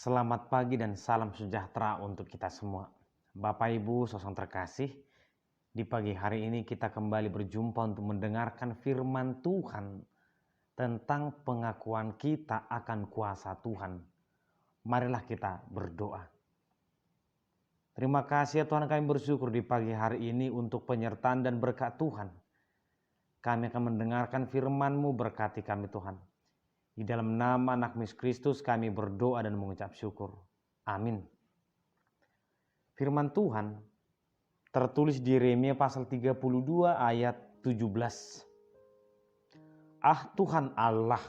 Selamat pagi dan salam sejahtera untuk kita semua. Bapak Ibu saudara terkasih, di pagi hari ini kita kembali berjumpa untuk mendengarkan firman Tuhan tentang pengakuan kita akan kuasa Tuhan. Marilah kita berdoa. Terima kasih ya Tuhan, kami bersyukur di pagi hari ini untuk penyertaan dan berkat Tuhan. Kami akan mendengarkan firman-Mu, berkati kami Tuhan. Di dalam nama anak Kristus kami berdoa dan mengucap syukur. Amin. Firman Tuhan tertulis di Yeremia pasal 32 ayat 17. Ah Tuhan Allah,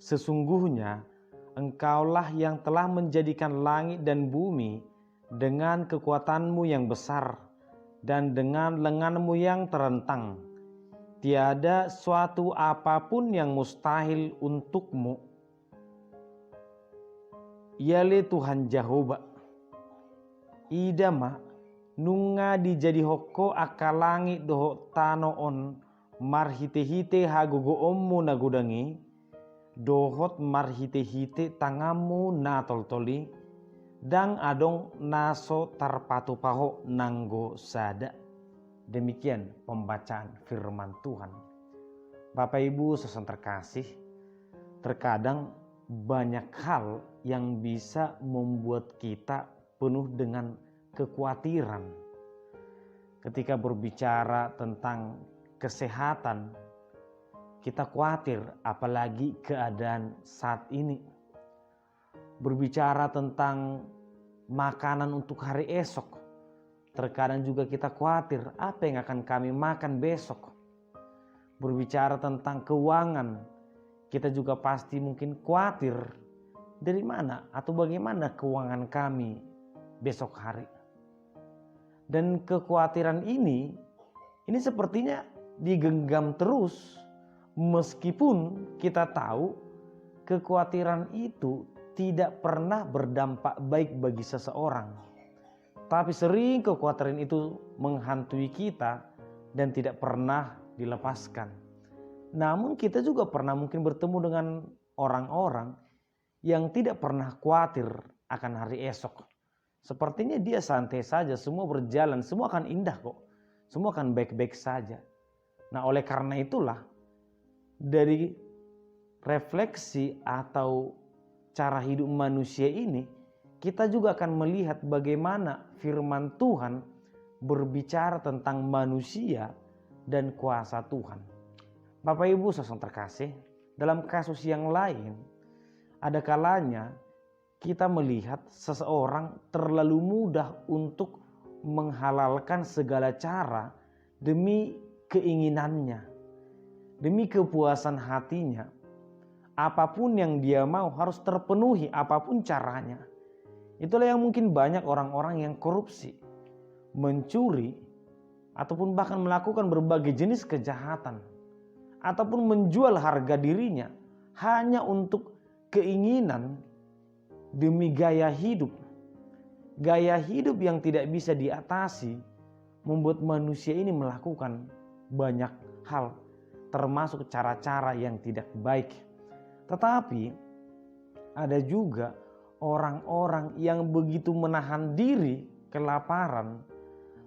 sesungguhnya Engkaulah yang telah menjadikan langit dan bumi dengan kekuatan-Mu yang besar dan dengan lengan-Mu yang terentang. Tiada suatu apapun yang mustahil untuk-Mu. Yale Tuhan Jehovah. Idama nunga dijadi hoko akalangi doho tano on marhite-hite hagogo ommu nagudangi dohot marhite-hite tangamu na toltoli dang adong naso tarpatu paho nanggo sada. Demikian pembacaan firman Tuhan. Bapak Ibu saudara terkasih, terkadang banyak hal yang bisa membuat kita penuh dengan kekhawatiran. Ketika berbicara tentang kesehatan, kita khawatir apalagi keadaan saat ini. Berbicara tentang makanan untuk hari esok, terkadang juga kita khawatir apa yang akan kami makan besok. Berbicara tentang keuangan, kita juga pasti mungkin khawatir dari mana atau bagaimana keuangan kami besok hari. Dan kekhawatiran ini sepertinya digenggam terus meskipun kita tahu kekhawatiran itu tidak pernah berdampak baik bagi seseorang. Tapi sering kekhawatiran itu menghantui kita dan tidak pernah dilepaskan. Namun kita juga pernah mungkin bertemu dengan orang-orang yang tidak pernah khawatir akan hari esok. Sepertinya dia santai saja, semua berjalan, semua akan indah kok. Semua akan baik-baik saja. Nah, oleh karena itulah dari refleksi atau cara hidup manusia ini, kita juga akan melihat bagaimana firman Tuhan berbicara tentang manusia dan kuasa Tuhan. Bapak Ibu saudara terkasih, dalam kasus yang lain, ada kalanya kita melihat seseorang terlalu mudah untuk menghalalkan segala cara demi keinginannya, demi kepuasan hatinya. Apapun yang dia mau harus terpenuhi, apapun caranya. Itulah yang mungkin banyak orang-orang yang korupsi, mencuri, ataupun bahkan melakukan berbagai jenis kejahatan, ataupun menjual harga dirinya hanya untuk keinginan demi gaya hidup. Gaya hidup yang tidak bisa diatasi membuat manusia ini melakukan banyak hal, termasuk cara-cara yang tidak baik. Tetapi ada juga orang-orang yang begitu menahan diri kelaparan,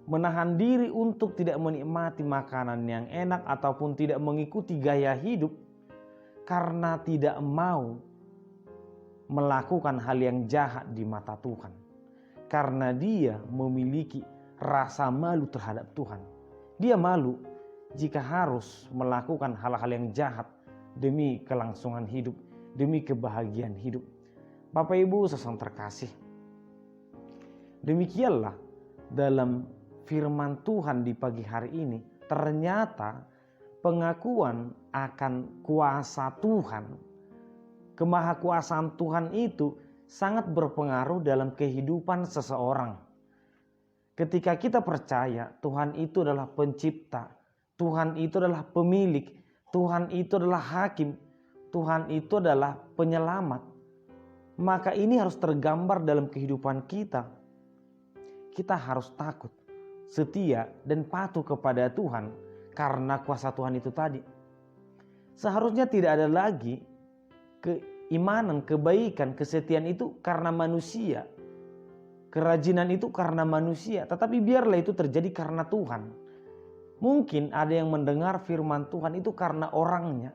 menahan diri untuk tidak menikmati makanan yang enak ataupun tidak mengikuti gaya hidup karena tidak mau melakukan hal yang jahat di mata Tuhan. Karena dia memiliki rasa malu terhadap Tuhan. Dia malu jika harus melakukan hal-hal yang jahat demi kelangsungan hidup, demi kebahagiaan hidup. Bapak Ibu saudara terkasih, demikianlah dalam firman Tuhan di pagi hari ini, ternyata pengakuan akan kuasa Tuhan, kemahakuasaan Tuhan itu sangat berpengaruh dalam kehidupan seseorang. Ketika kita percaya Tuhan itu adalah pencipta, Tuhan itu adalah pemilik, Tuhan itu adalah hakim, Tuhan itu adalah penyelamat, maka ini harus tergambar dalam kehidupan kita. Kita harus takut, setia, dan patuh kepada Tuhan karena kuasa Tuhan itu tadi. Seharusnya tidak ada lagi keimanan, kebaikan, kesetiaan itu karena manusia. Kerajinan itu karena manusia, tetapi biarlah itu terjadi karena Tuhan. Mungkin ada yang mendengar firman Tuhan itu karena orangnya.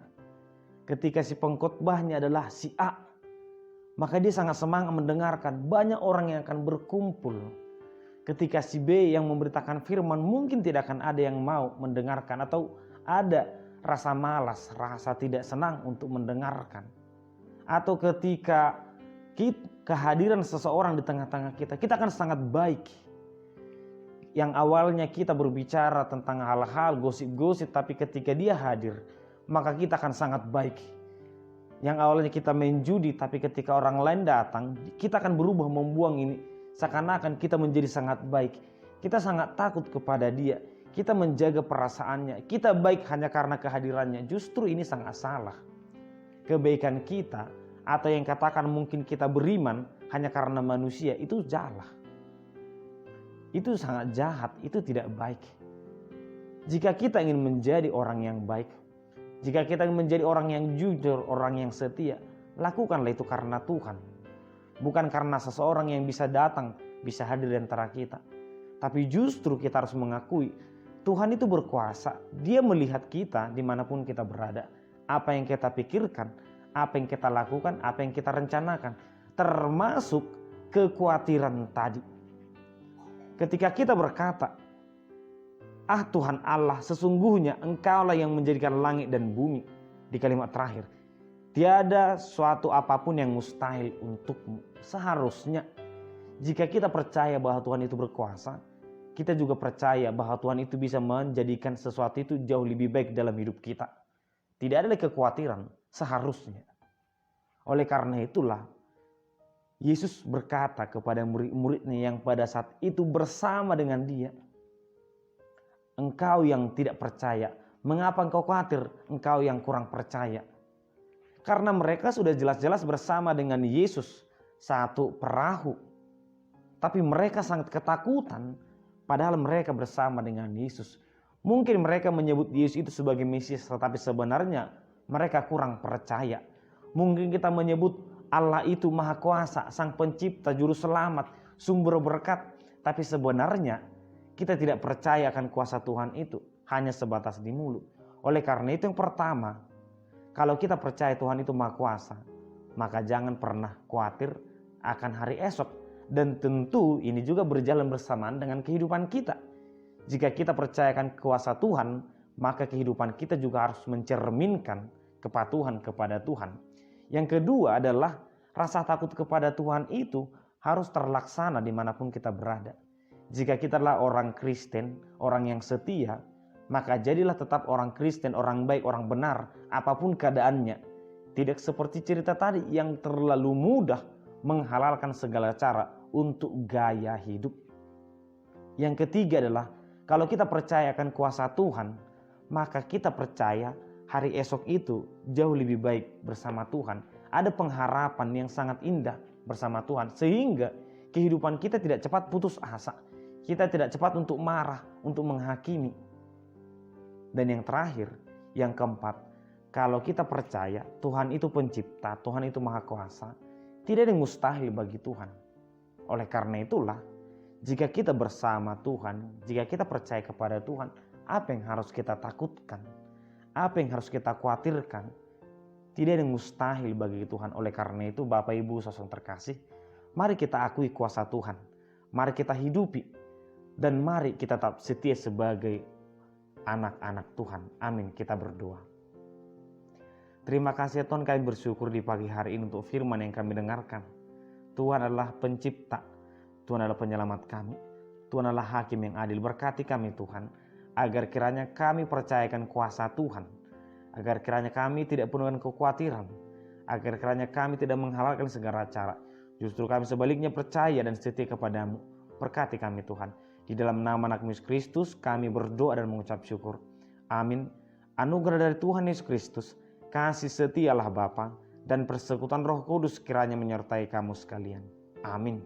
Ketika si pengkhotbahnya adalah si A, maka dia sangat semangat mendengarkan. Banyak orang yang akan berkumpul. Ketika si B yang memberitakan firman, mungkin tidak akan ada yang mau mendengarkan, atau ada rasa malas, rasa tidak senang untuk mendengarkan. Atau ketika kehadiran seseorang di tengah-tengah kita akan sangat baik. Yang awalnya kita berbicara tentang hal-hal gosip-gosip, tapi ketika dia hadir, maka kita akan sangat baik. Yang awalnya kita main judi, tapi ketika orang lain datang, kita akan berubah membuang ini. Seakan-akan kita menjadi sangat baik. Kita sangat takut kepada dia. Kita menjaga perasaannya. Kita baik hanya karena kehadirannya. Justru ini sangat salah. Kebaikan kita, atau yang katakan mungkin kita beriman hanya karena manusia, itu salah. Itu sangat jahat, itu tidak baik. Jika kita ingin menjadi orang yang baik, jika kita ingin menjadi orang yang jujur, orang yang setia, lakukanlah itu karena Tuhan. Bukan karena seseorang yang bisa datang, bisa hadir di antara kita. Tapi justru kita harus mengakui Tuhan itu berkuasa. Dia melihat kita dimanapun kita berada. Apa yang kita pikirkan, apa yang kita lakukan, apa yang kita rencanakan. Termasuk kekhawatiran tadi. Ketika kita berkata, Tuhan Allah, sesungguhnya Engkaulah yang menjadikan langit dan bumi. Di kalimat terakhir, tiada suatu apapun yang mustahil untukmu. Seharusnya jika kita percaya bahwa Tuhan itu berkuasa, kita juga percaya bahwa Tuhan itu bisa menjadikan sesuatu itu jauh lebih baik dalam hidup kita. Tidak ada lagi kekhawatiran, seharusnya. Oleh karena itulah Yesus berkata kepada murid-muridnya yang pada saat itu bersama dengan dia, engkau yang tidak percaya, mengapa engkau khawatir? Engkau yang kurang percaya. Karena mereka sudah jelas-jelas bersama dengan Yesus satu perahu. Tapi mereka sangat ketakutan padahal mereka bersama dengan Yesus. Mungkin mereka menyebut Yesus itu sebagai Mesias, tetapi sebenarnya mereka kurang percaya. Mungkin kita menyebut Allah itu Maha Kuasa, Sang Pencipta, Juru Selamat, sumber berkat. Tapi sebenarnya kita tidak percaya akan kuasa Tuhan itu, hanya sebatas di mulut. Oleh karena itu yang pertama, kalau kita percaya Tuhan itu Maha Kuasa, maka jangan pernah khawatir akan hari esok. Dan tentu ini juga berjalan bersamaan dengan kehidupan kita. Jika kita percayakan kuasa Tuhan, maka kehidupan kita juga harus mencerminkan kepatuhan kepada Tuhan. Yang kedua adalah rasa takut kepada Tuhan itu harus terlaksana dimanapun kita berada. Jika kita adalah orang Kristen, orang yang setia, maka jadilah tetap orang Kristen, orang baik, orang benar, apapun keadaannya. Tidak seperti cerita tadi yang terlalu mudah menghalalkan segala cara untuk gaya hidup. Yang ketiga adalah kalau kita percaya akan kuasa Tuhan, maka kita percaya hari esok itu jauh lebih baik bersama Tuhan. Ada pengharapan yang sangat indah bersama Tuhan, sehingga kehidupan kita tidak cepat putus asa. Kita tidak cepat untuk marah, untuk menghakimi. Dan yang terakhir, yang keempat, kalau kita percaya Tuhan itu pencipta, Tuhan itu maha kuasa, tidak ada yang mustahil bagi Tuhan. Oleh karena itulah, jika kita bersama Tuhan, jika kita percaya kepada Tuhan, apa yang harus kita takutkan? Apa yang harus kita khawatirkan? Tidak ada yang mustahil bagi Tuhan. Oleh karena itu, Bapak Ibu saudara terkasih, mari kita akui kuasa Tuhan. Mari kita hidupi. Dan mari kita tetap setia sebagai anak-anak Tuhan. Amin. Kita berdoa. Terima kasih ya Tuhan, kami bersyukur di pagi hari ini untuk firman yang kami dengarkan. Tuhan adalah pencipta. Tuhan adalah penyelamat kami. Tuhan adalah hakim yang adil. Berkati kami Tuhan, agar kiranya kami percayakan kuasa Tuhan. Agar kiranya kami tidak penuh dengan kekhawatiran. Agar kiranya kami tidak menghalalkan segala cara. Justru kami sebaliknya percaya dan setia kepadamu. Berkati kami Tuhan. Di dalam nama anak Yesus Kristus kami berdoa dan mengucap syukur. Amin. Anugerah dari Tuhan Yesus Kristus, kasih setialah Bapa, dan persekutuan Roh Kudus kiranya menyertai kamu sekalian. Amin.